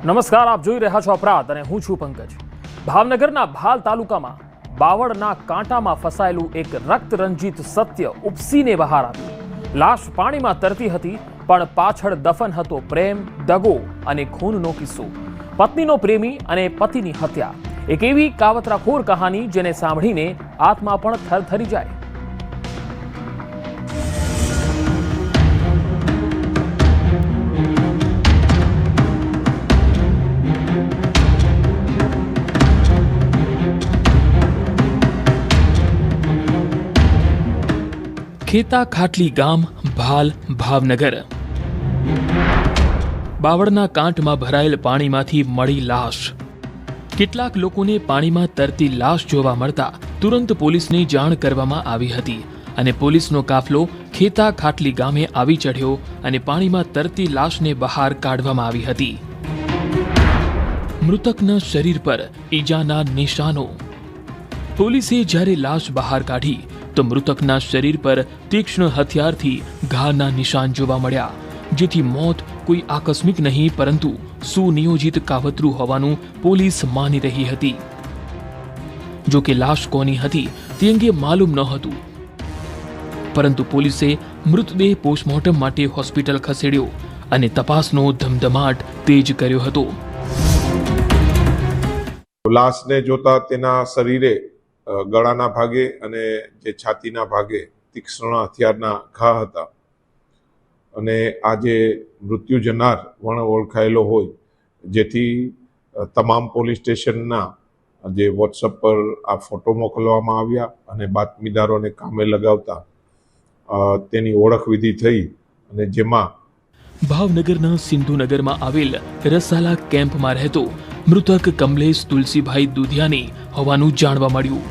નમસ્કાર, આપ જોઈ રહ્યા છો અપરાધ અને હું છું પંકજ. ભાવનગરના ભાલ તાલુકામાં બાવળના કાંટામાં ફસાયેલું એક રક્તરંજિત સત્ય ઉપસીને બહાર આવ્યું. લાશ પાણીમાં તરતી હતી, પણ પાછળ દફન હતો પ્રેમ, દગો અને ખૂનનો કિસ્સો. પત્નીનો પ્રેમી અને પતિની હત્યા, એક એવી કાવતરાખોર કહાની જેને સાંભળીને આત્મા પણ થરથરી જાય. ખેતા ખાટલી ગામ, ભાલ, ભાવનગર. બાવળના કાંઠમાં ભરાયેલ પાણીમાંથી મળી લાશ. કેટલાક લોકોને પાણીમાં તરતી લાશ જોવા મળતા તુરંત પોલીસને જાણ કરવામાં આવી હતી અને પોલીસનો કાફલો ખેતા ખાટલી ગામે આવી ચઢ્યો અને પાણીમાં તરતી લાશને બહાર કાઢવામાં આવી હતી. મૃતકના શરીર પર ઈજાના નિશાનો. પોલીસે જ્યારે લાશ બહાર કાઢી તો મૃતકના શરીર પર તીક્ષ્ણ હથિયારથી ઘાના નિશાન જોવા મળ્યા, જેથી મોત કોઈ આકસ્મિક નહીં પરંતુ સુનિયોજિત કાવતરું હોવાનું પોલીસ માની રહી હતી. જો કે લાશ કોની હતી તે અંગે માલુમ ન હતું, પરંતુ પોલીસે મૃતદેહ પોસ્ટમોર્ટમ માટે હોસ્પિટલ ખસેડ્યો અને તપાસનો ધમધમાટ તેજ કર્યો હતો. લાશને જોતા તેના શરીરે ગળાના ભાગે અને જે છાતીના ભાગે તીક્ષ્ણ હથિયારના ઘા હતા અને આ જે મૃત્યુ જનાર વણ ઓળખાયેલો હોય, જેથી તમામ પોલીસ સ્ટેશનના જે વોટ્સઅપ પર આ ફોટો મોકલવામાં આવ્યા અને બાતમીદારોને કામે લગાવતા તેની ઓળખ વિધિ થઈ અને જેમાં ભાવનગરના સિંધુનગરમાં આવેલ રસાલા કેમ્પમાં રહેતો મૃતક કમલેશ તુલસીભાઈ દુધિયાની હોવાનું જાણવા મળ્યું,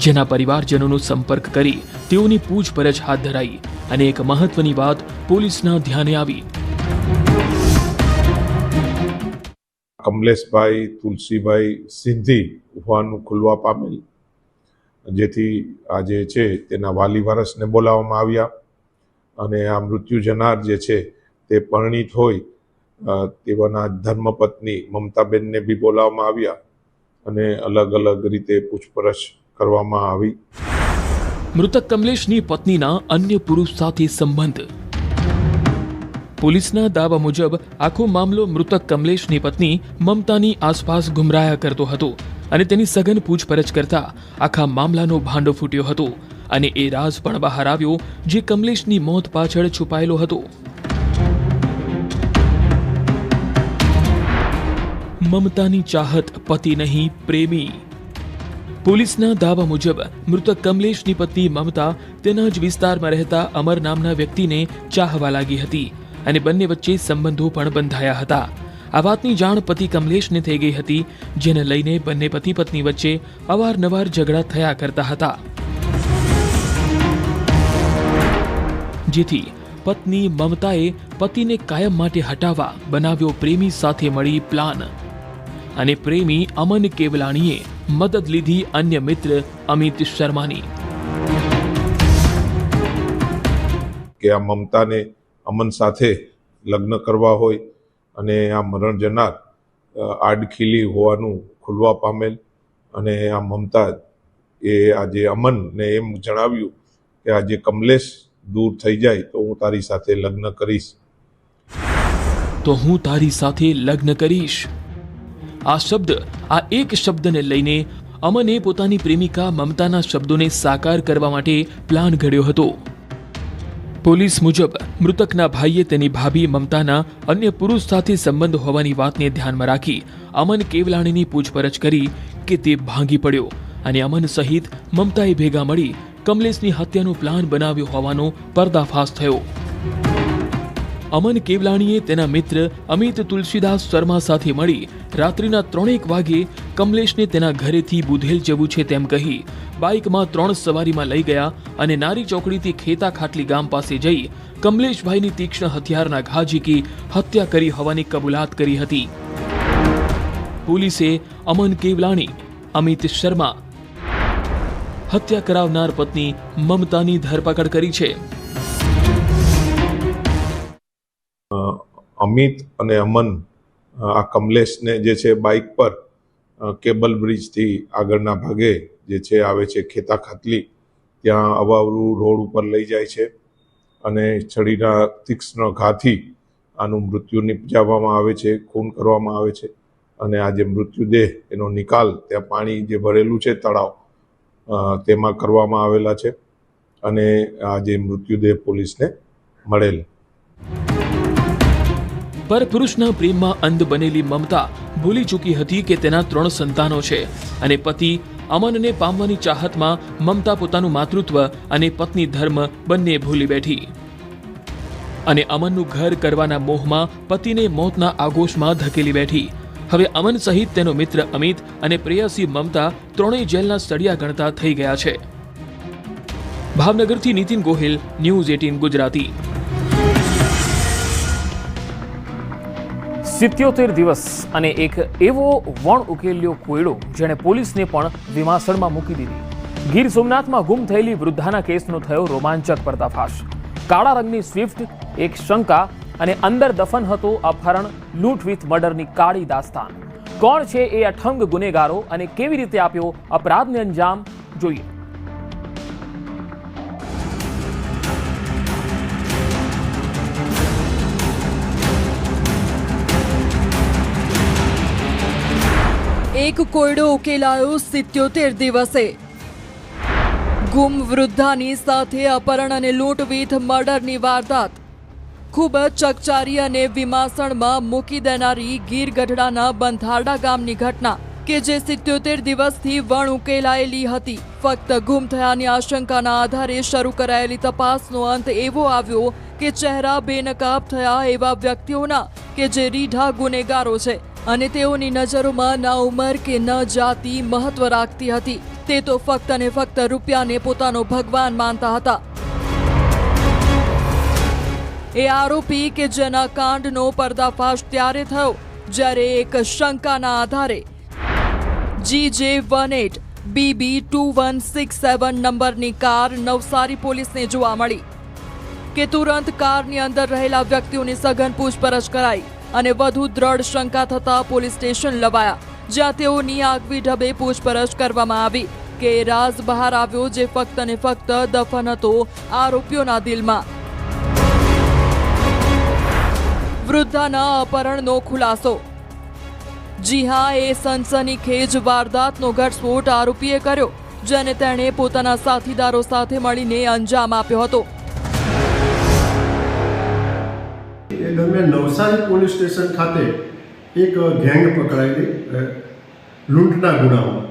જેના પરિવારજનોનો સંપર્ક કરી તેઓની પૂછપરછ હાથ ધરાઈ અને એક મહત્વની વાત પોલીસના ધ્યાને આવી. કમલેશભાઈ તુલસીભાઈ સિંધી હોવાનું ખુલવા પામેલ, જેથી આ જે છે તેના વાલી વારસને બોલાવવામાં આવ્યા અને આ મૃત્યુ જનાર જે છે તે પરણિત હોય તેવાના ધર્મપત્ની મમતાબેનને બી બોલાવવામાં આવ્યા અને અલગ અલગ રીતે પૂછપરછ કરવામાં આવી. મૃતક કમલેશની પત્નીના અન્ય પુરુષ સાથે સંબંધ. પોલીસના દાવા મુજબ આખો મામલો મૃતક કમલેશની પત્ની મમતાની આસપાસ ગુમરાયા કરતો હતો અને તેની સઘન પૂછપરછ કરતા આખા મામલાનો ભાંડો ફૂટ્યો હતો અને એ રાજ પણ બહાર આવ્યો જે કમલેશની મોત પાછળ છુપાયેલો હતો. મમતાની ચાહત પતિ નહીં, પ્રેમી. પોલીસના દાવા મુજબ મૃતક કમલેશની પત્ની મમતા તેના જ વિસ્તારમાં રહેતા અમર નામના વ્યક્તિને ચાહવા લાગી હતી અને બંને વચ્ચે સંબંધો પણ બંધાયા હતા. આ વાતની જાણ પતિ કમલેશને થઈ ગઈ હતી, જેને લઈને બંને પતિ પત્ની વચ્ચે અવારનવાર ઝઘડા થયા કરતા હતા, જેથી પત્ની મમતાએ પતિને કાયમ માટે હટાવવા બનાવ્યો પ્રેમી સાથે મળી પ્લાન અને પ્રેમી અમન કેવલાણીએ મદદ લીધી અન્ય મિત્ર અમિત શર્માની. કે આ મમતાને અમન સાથે લગ્ન કરવા હોય અને આ મરણ જનાર આડખીલી હોવાનું ખુલવા પામેલ અને આ મમતા એ આજે અમનને એમ જણાવ્યું કે આજે કમલેશ દૂર થઈ જાય તો હું તારી સાથે લગ્ન કરીશ. આ શબ્દ, આ એક શબ્દને લઈને અમને પોતાની પ્રેમિકા મમતાના શબ્દોને સાકાર કરવા માટે પ્લાન ઘડ્યો હતો. પોલીસ મુજબ મૃતકના ભાઈએ તેની ભાભી મમતાના અન્ય પુરુષ સાથે સંબંધ હોવાની વાતને ધ્યાનમાં રાખી અમન કેવલાણીની પૂછપરછ કરી કે તે ભાંગી પડ્યો અને અમન સહિત મમતાએ ભેગા મળી કમલેશની હત્યાનો પ્લાન બનાવ્યો હોવાનો પર્દાફાશ થયો. અમન કેવલાણીએ તેના મિત્ર અમિત તુલસીદાસ શર્મા સાથે મળી રાત્રિના 3 વાગે કમલેશને તેના ઘરેથી બુધેલ જવું છે તેમ કહી બાઇકમાં 3 સવારીમાં લઈ ગયા અને નારી ચોકડીથી ખેતા ખાટલી ગામ પાસે જઈ કમલેશભાઈની તીક્ષ્ણ હથિયારના ઘા ઝીકી હત્યા કરી હોવાની કબૂલાત કરી હતી. પોલીસે અમન કેવલાણી, અમિત શર્મા, હત્યા કરાવનાર પત્ની મમતાની ધરપકડ કરી છે. અમિત અને અમન આ કમલેશને જે છે બાઇક પર કેબલ બ્રિજથી આગળના ભાગે જે છે આવે છે ખેતા ખાતલી, ત્યાં અવાવરું રોડ ઉપર લઈ જાય છે અને છરીના તીક્ષ્ણ ઘાથી આનું મૃત્યુ નિપજાવવામાં આવે છે, ખૂન કરવામાં આવે છે અને આ જે મૃત્યુદેહ એનો નિકાલ ત્યાં પાણી જે ભરેલું છે તળાવ તેમાં કરવામાં આવેલા છે અને આ જે મૃત્યુદેહ પોલીસને મળેલ. પર પુરુષના પ્રેમમાં અંધ બનેલી મમતા ભૂલી ચૂકી હતી કે તેના 3 સંતાનો છે અને પતિ અમનને પામવાની ચાહતમાં મમતા પોતાનું માતૃત્વ અને પત્ની ધર્મ બંને ભૂલી બેઠી અને અમનનું ઘર કરવાના મોહમાં પતિને મોતના આઘોષમાં ધકેલી બેઠી. હવે અમન સહિત તેનો મિત્ર અમિત અને પ્રેયસી મમતા ત્રણેય જેલના સળિયા ગણતા થઈ ગયા છે. ભાવનગરથી નીતિન ગોહિલ, ન્યૂઝ 18 ગુજરાતી. 77 દિવસ અને એક એવો વણ ઉકેલ્યો કોયડો જેણે પોલીસને પણ વિમાસણમાં મૂકી દીધી. ગીર સોમનાથમાં ગુમ થયેલી વૃદ્ધાના કેસનો થયો રોમાંચક પર્દાફાશ. કાળા રંગની સ્વિફ્ટ, એક શંકા અને અંદર દફન હતો અપહરણ, લૂંટ વિથ મર્ડરની કાળી દાસ્તાન. કોણ છે એ અઠંગ ગુનેગારો અને કેવી રીતે આપ્યો અપરાધને અંજામ, જોઈએ. એક કોયડો ઉકેલાયો 77 દિવસે. ગુમ વૃદ્ધાની સાથે અપહરણ અને લૂંટ વિથ મર્ડરની વારદાત. ખૂબ જ ચકચારી અને વિમાસણમાં મૂકી દેનારી ગીર ગઢડાના બંધારડા ગામની ઘટના કે જે 77 દિવસથી વણ ઉકેલાયેલી હતી. ફક્ત ગુમ થયાની આશંકાના આધારે શરૂ કરાયેલી તપાસનો અંત એવો આવ્યો કે ચહેરા બેનકાબ થયા એવા વ્યક્તિઓના કે જે રીઢા ગુનેગારો છે અને તેઓની નજરોમાં ના ઉંમર કે ન જાતિ મહત્વ રાખતી હતી. તે તો ફક્ત અને ફક્ત રૂપિયાને પોતાનો ભગવાન માનતા હતા. એ આરોપી કે જેના કાંડનો પર્દાફાશ ત્યારે થયો જ્યારે એક શંકાના આધારે GJ18 BB2167 નંબરની કાર નવસારી પોલીસને જોવા મળી કે તુરંત કારની અંદર રહેલા વ્યક્તિઓની સઘન પૂછપરછ કરાઈ અને વધુ દ્રઢ શંકા થતા પોલીસ સ્ટેશન લવાયા, જ્યાં તેઓની આગવી ઢબે પૂછપરછ કરવામાં આવી કે રાજ બહાર આવ્યો જે ફક્ત અને ફક્ત દફન હતો આરોપીઓના દિલમાં. વૃદ્ધાના અપહરણનો ખુલાસો. જી હા, એ સનસનીખેજ વારદાતનો ઘટસ્ફોટ આરોપીએ કર્યો જેને તેણે પોતાના સાથીદારો સાથે મળીને અંજામ આપ્યો હતો. એ દરમિયાન નવસારી પોલીસ સ્ટેશન ખાતે એક ગેંગ પકડાયેલી લૂંટના ગુનામાં,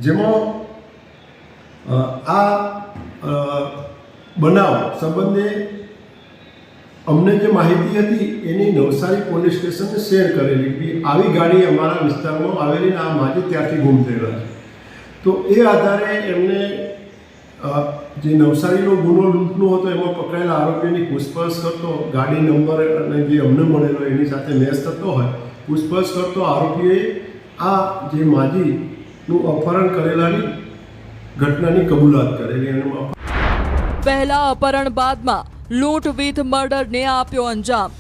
જેમાં આ બનાવ સંબંધે અમને જે માહિતી હતી એની નવસારી પોલીસ સ્ટેશને શેર કરેલી કે આવી ગાડી અમારા વિસ્તારમાં આવેલી આ માજી ત્યાંથી ગુમ થયેલા છે. તો એ આધારે એમને જે નવસારીનો ગુનો લૂંટનો હતો એમાં પકડાયેલા આરોપીની પૂછપરછ કરતો, ગાડી નંબર અને જે અમને મળેલો એની સાથે મેચ થતો હોય પૂછપરછ કરતો આરોપીએ આ જે માજીનું અપહરણ કરેલાની ઘટનાની કબૂલાત કરેલી અને પહેલા અપહરણ બાદમાં લૂંટ વિથ મર્ડરને આપ્યો અંજામ.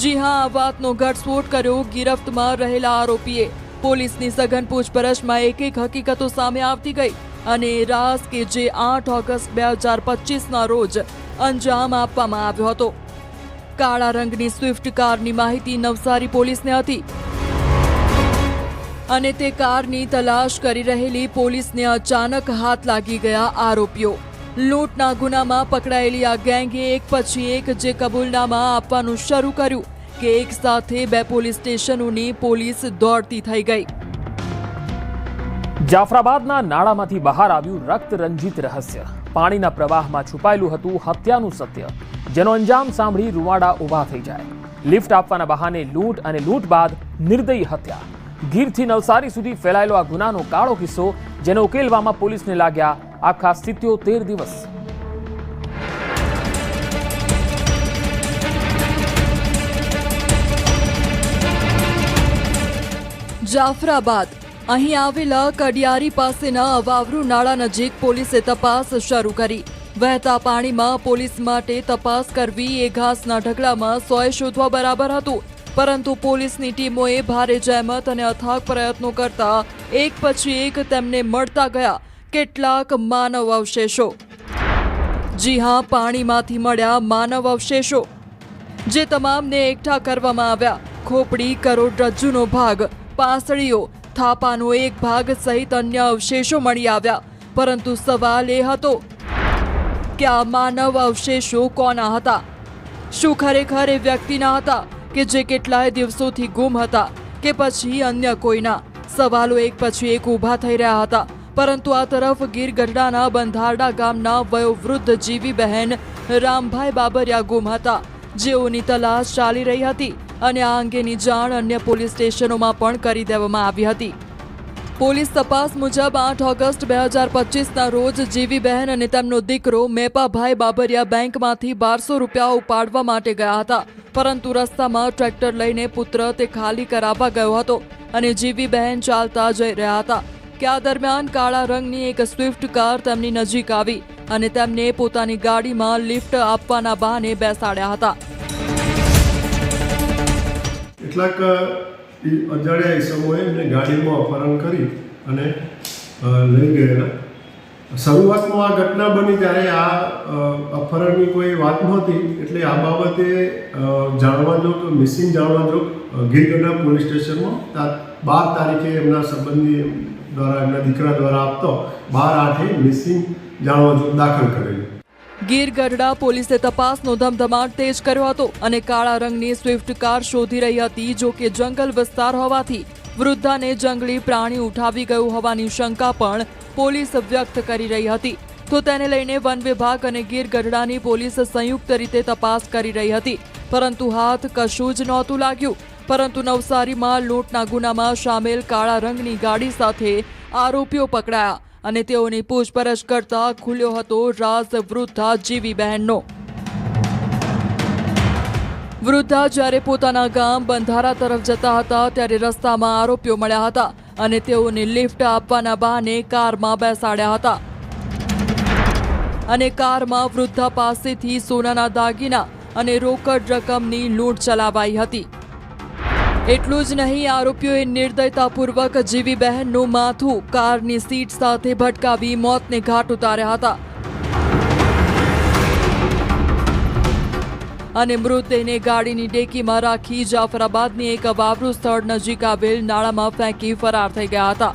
જી હા, આ વાતનો ઘટસ્ફોટ કર્યો ગિરફ્તમાં રહેલા આરોપીએ. પોલીસની સઘન પૂછપરછમાં એક હકીકતો સામે આવતી ગઈ અને રાસ કે જે 8 ઓગસ્ટ 2025ના રોજ અંજામ આપવામાં આવ્યો હતો. કાળા રંગની સ્વિફ્ટ કારની માહિતી નવસારી પોલીસને હતી અને તે કારની તલાશ કરી રહેલી પોલીસને અચાનક હાથ લાગી ગયા આરોપીઓ. લૂંટના ગુનામાં પકડાયેલી આ ગેંગે એક પછી એક જે કબૂલનામા આપવાનું શરૂ કર્યું કે એક સાથે 2 પોલીસ સ્ટેશનોની પોલીસ દોડતી થઈ ગઈ. જાફરાબાદના નાળામાંથી બહાર આવ્યું રક્તરંજિત રહસ્ય. પાણીના પ્રવાહમાં છુપાયેલું હતું હત્યાનું સત્ય, જેનો અંજામ સાંભળી રૂવાડા ઊભા થઈ જાય. લિફ્ટ આપવાના બહાને લૂંટ અને લૂંટ બાદ નિર્દયી હત્યા. ગીરથી નવસારી સુધી ફેલાયેલો આ ગુનાનો કાળો કિસ્સો, જેને ઉકેલવામાં પોલીસને લાગ્યા આખા 77 દિવસ. જાફરાબાદ અહીં આવેલા કડિયારી પાસેના અવાવરૂ નાળા નજીક પોલીસે તપાસ શરૂ કરી. વહેતા પાણીમાં પોલીસ માટે તપાસ કરવી એ ઘાસના ઢગલામાં સોય શોધવા બરાબર હતું, પરંતુ પોલીસની ટીમોએ ભારે જહેમત અને અથાગ પ્રયત્નો કરતા એક પછી એક તેમને મળતા ગયા કેટલાક માનવ અવશેષો. જી હા, પાણીમાંથી મળ્યા માનવ અવશેષો, જે તમામને એકઠા કરવામાં આવ્યા. ખોપડી, કરોડરજ્જુનો ભાગ, પાંસળીઓ, થાપાનો એક ભાગ સહિત અન્ય અવશેષો મળી આવ્યા. પરંતુ સવાલ એ હતો કે આ માનવ અવશેષો કોના હતા? શું ખરેખર એ વ્યક્તિના હતા કે જે કેટલાય દિવસોથી ગુમ હતા, કે પછી અન્ય કોઈના? સવાલો એક પછી એક ઊભા થઈ રહ્યા હતા. પરંતુ આ તરફ ગીર ગઢડાના બંધારડા ગામના વયોવૃદ્ધ જીવીબહેન રામભાઈ બાબરિયા ગુમ હતા, જેઓની તલાશ ચાલી રહી હતી અને આ અંગેની જાણ અન્ય પોલીસ સ્ટેશનોમાં પણ કરી દેવામાં આવી હતી. પોલીસ તપાસ મુજબ 8 ઓગસ્ટ 2025ના રોજ જીવીબહેન અને તેમનો દીકરો મેપાભાઈ બાબરિયા બેંકમાંથી 1200 રૂપિયા ઉપાડવા માટે ગયા હતા, પરંતુ રસ્તામાં ટ્રેક્ટર લઈને પુત્ર તે ખાલી કરાવવા ગયો હતો અને જીવીબહેન ચાલતા જઈ રહ્યા હતા કે આ દરમિયાન કાળા રંગની એક સ્વિફ્ટ કાર તેમની નજીક આવી અને તેમને પોતાની ગાડીમાં લિફ્ટ આપવાના બહાને બેસાડ્યા હતા. કેટલાક અજાણ્યા ઇસમોએ એમને ગાડીમાં અપહરણ કરી અને લઈ ગયેલા. શરૂઆતમાં આ ઘટના બની ત્યારે આ અપહરણની કોઈ વાત નહોતી, એટલે આ બાબતે જાણવા જોગ મિસિંગ જાણવા જોગ ગીર ગઢડા પોલીસ સ્ટેશનમાં 12 તારીખે એમના સંબંધી દ્વારા એમના દીકરા દ્વારા આપતો 12/8 મિસિંગ જાણવા જોગ દાખલ કરેલી. ગીર ગઢડા પોલીસે તપાસનો ધમધમાટ તેજ કર્યો હતો અને કાળા રંગની સ્વિફ્ટ કાર શોધી રહી હતી. જો કે જંગલ વિસ્તાર હોવાથી વૃદ્ધાને જંગલી પ્રાણી ઉઠાવી ગયું હોવાની શંકા પણ પોલીસ વ્યક્ત કરી રહી હતી. તો તેને લઈને વન વિભાગ અને ગીર ગઢડાની પોલીસ સંયુક્ત રીતે તપાસ કરી રહી હતી, પરંતુ હાથ કશું જ નહોતું લાગ્યું. પરંતુ નવસારીમાં લૂંટના ગુનામાં સામેલ કાળા રંગની ગાડી સાથે આરોપીઓ પકડાયા અને તેઓની પૂછપરછ કરતા ખુલ્યો હતો રાજ વૃદ્ધા જીવીબહેનનો. વૃદ્ધા જ્યારે પોતાના ગામ બંધારા તરફ જતા હતા ત્યારે રસ્તામાં આરોપીઓ મળ્યા હતા અને તેઓને લિફ્ટ આપવાના બહાને કારમાં બેસાડ્યા હતા અને કારમાં વૃદ્ધા પાસેથી સોનાના દાગીના અને રોકડ રકમની લૂંટ ચલાવાઈ હતી. એટલું જ નહીં, આરોપીઓએ નિર્દયતાપૂર્વક જીવીબહેનનું માથું કારની સીટ સાથે ભટકાવી મોતને ઘાટ ઉતાર્યા હતા અને મૃતદેહને ગાડીની ડેકીમાં રાખી જાફરાબાદની એક વાવરું સ્થળ નજીક આવેલ નાળામાં ફેંકી ફરાર થઈ ગયા હતા.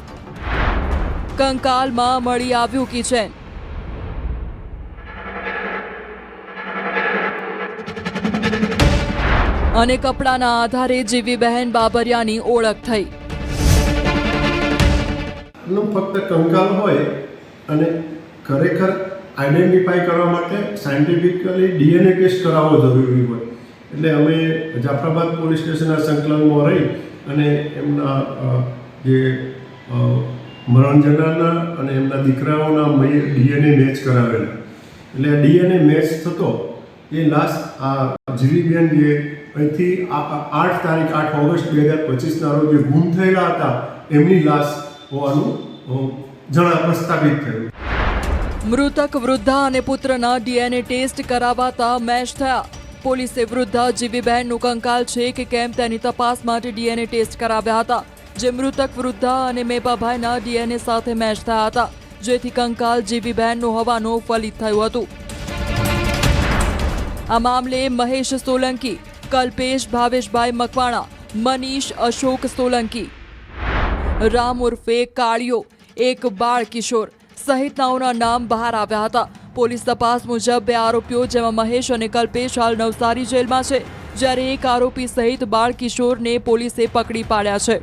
કંકાલમાં મળી આવ્યું કિચન. અને કપડાના આધારે જીવીબહેન બાબરિયાની ઓળખ થઈ. ફક્ત કંકાલ હોય અને ખરેખર આઈડેન્ટિફાઈ કરવા માટે સાયન્ટિફિકલી DNA ટેસ્ટ કરાવવો જરૂરી હોય, એટલે અમે જાફરાબાદ પોલીસ સ્ટેશનના સંકલનમાં રહી અને એમના જે મરણ જનારના અને એમના દીકરાઓના DNA મેચ કરાવેલા. એટલે DNA મેચ થતો એ લાશ આ જીવીબેન જે અહીંથી 8 ઓગસ્ટ 2025ના રોજ જે ગુમ થયેલા હતા એમની લાશ હોવાનું પ્રસ્થાપિત થયું. મૃતક વૃદ્ધા અને પુત્રના DNA ટેસ્ટ કરાવાતા મેચ થયા. પોલીસે વૃદ્ધા જીવીબહેનનું કંકાલ છે કે કેમ તેની તપાસ માટે DNA ટેસ્ટ કરાવ્યા હતા, જે મૃતક વૃદ્ધા અને મેપાભાઈના DNA સાથે મેચ થયા હતા, જેથી કંકાલ જીવીબહેનનું હોવાનું ફલિત થયું હતું. આ મામલે મહેશ સોલંકી, કલ્પેશ ભાવેશભાઈ મકવાણા, મનીષ અશોક સોલંકી, રામ ઉર્ફે કાળિયો, એક બાળ કિશોર સહિતનાઓના નામ બહાર આવ્યા હતા. પોલીસ તપાસ મુજબ 2 આરોપીઓ જેમાં મહેશ અને કલ્પેશ હાલ નવસારી જેલમાં છે, જ્યારે એક આરોપી સહિત બાળ કિશોરને પોલીસે પકડી પાડ્યા છે.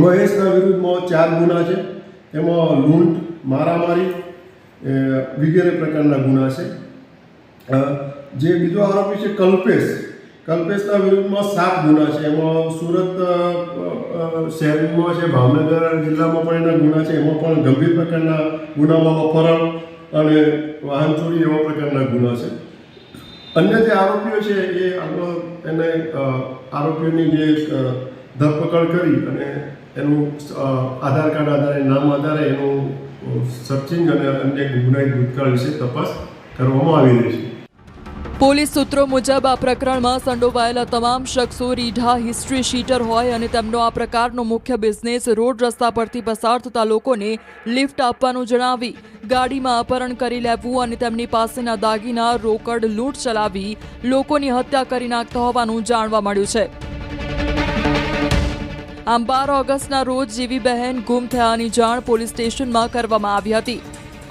મહેશના વિરુદ્ધમાં 4 ગુના છે, એમાં લૂંટ, મારામારી વગેરે પ્રકારના ગુના છે. જે બીજો આરોપી છે કલ્પેશના વિરુદ્ધમાં 7 ગુના છે, એમાં સુરત શહેરમાં છે, ભાવનગર જિલ્લામાં પણ એના ગુના છે, એમાં પણ ગંભીર પ્રકારના ગુનામાં અપહરણ અને વાહન ચોરી એવા પ્રકારના ગુના છે. અન્ય જે આરોપીઓ છે એને આરોપીઓની જે ધરપકડ કરી અને એનું આધાર કાર્ડ આધારે નામ આધારે એનું સર્ચિંગ અને અન્ય ગુનાહિત ભૂતકાળ વિશે તપાસ કરવામાં આવી રહી છે. પોલીસ સૂત્રો મુજબ આ પ્રકરણમાં સંડોવાયેલા તમામ શખ્સો રીઢા હિસ્ટ્રી શીટર હોય અને તેમનો આ પ્રકારનો મુખ્ય બિઝનેસ રોડ રસ્તા પરથી પસાર થતા લોકોને લિફ્ટ આપવાનું જણાવી ગાડીમાં અપહરણ કરી લેવું અને તેમની પાસેના દાગીના રોકડ લૂંટ ચલાવી લોકોની હત્યા કરી નાખતા હોવાનું જાણવા મળ્યું છે. આમ 12 ઓગસ્ટના રોજ જીવીબહેન ગુમ થયાની જાણ પોલીસ સ્ટેશનમાં કરવામાં આવી હતી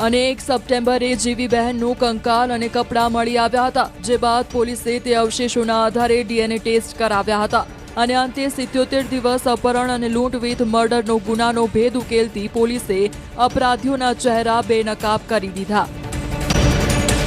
અને 1 સપ્ટેમ્બરે જીવીબહેનનું કંકાલ અને કપડાં મળી આવ્યા હતા, જે બાદ પોલીસે તે અવશેષોના આધારે DNA ટેસ્ટ કરાવ્યા હતા અને અંતે 77 દિવસ અપહરણ અને લૂંટ વિથ મર્ડરનો ગુનાનો ભેદ ઉકેલતી પોલીસે અપરાધીઓના ચહેરા બેનકાબ કરી દીધા.